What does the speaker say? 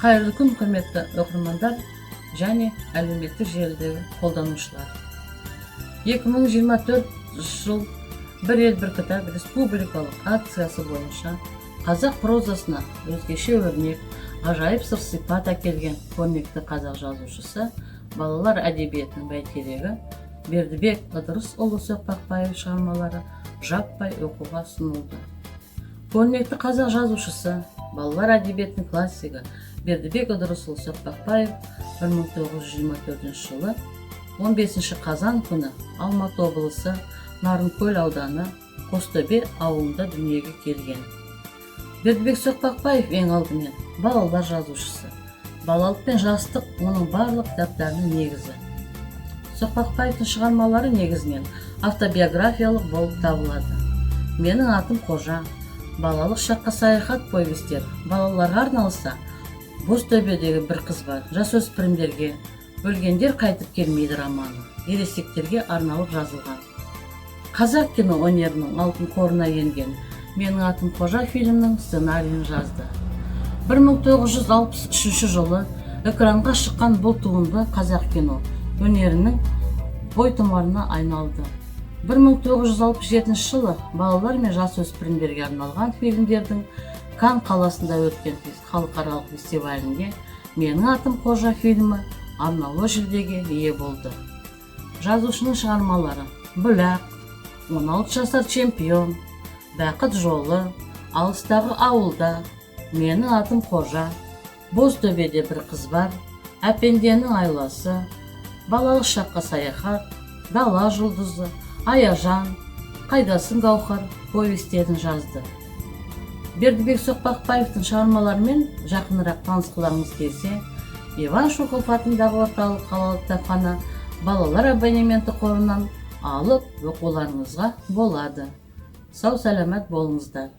Қайырлы күн, құрметті оқырмандар және әлеуметтік желідегі қолданушылар. 2024 жыл бір ел бір кітап республикалық акциясы бойынша қазақ прозасына өзгеше өрнек, ғажайып сыр-сипат әкелген көрнекті қазақ жазушысы, балалар әдебиетінің бәйтерегі Бердібек Ыдырысұлы Соқпақбаев шығармалары жаппай оқуға ұсынылды. Көрнекті қазақ жазушысы, балалар әдебиетінің классигі Бердібек Ыдырысұлы Соқпақбаев 1924 жылы 15 қазан күні Алматы облысы Нарынкөл ауданы Қостөбе ауылында дүниеге келген. Бердібек Соқпақбаев ең алдымен балалар жазушысы. Балалық пен жастық оның барлық кітаптарының негізі. Соқпақбаевтың шығармалары негізінен автобиографиялық болып табылады. Менің атым Қожа, балалық шаққа саяхат повестер, балаларға арналса, Бозтөбедегі бір қыз бар, жасөспірімдерге, өлгендер қайтып келмейді романы, ересектерге арналып жазылған. Қазақ кино өнерінің алтын қорына енген Менің атым Қожа фильмнің сценарийін жазды. 1963 жылы экранға шыққан бұл туынды қазақ кино өнерінің бойтұмарына айналды. 1967 жылы балалар мен жасөспірімдерге арналған фильмдердің Кан қаласында өткен халықаралық фестивалінде Менің атым Қожа фильмі арнаулы жүлдеге ие болды. Жазушының шығармалары Бүләк, 16 жасар чемпион, Бақыт жолы, Алыстағы ауылда, Менің атым Қожа, Бозтөбеде бір қыз бар, Әпенденің айласы, Балалық шаққа саяхат, Дала жұлдызы, Аяжан, Қайдасың Гаухар повестерін жазды. Бердібек Соқпақбаевтың шығармаларымен жақынырақ танысқыларыңыз келсе, Иван Шухов атындағы орталық қалалық кітапхана балалар абонементі қорынан алып оқуларыңызға болады. Сау саламат болыңыздар.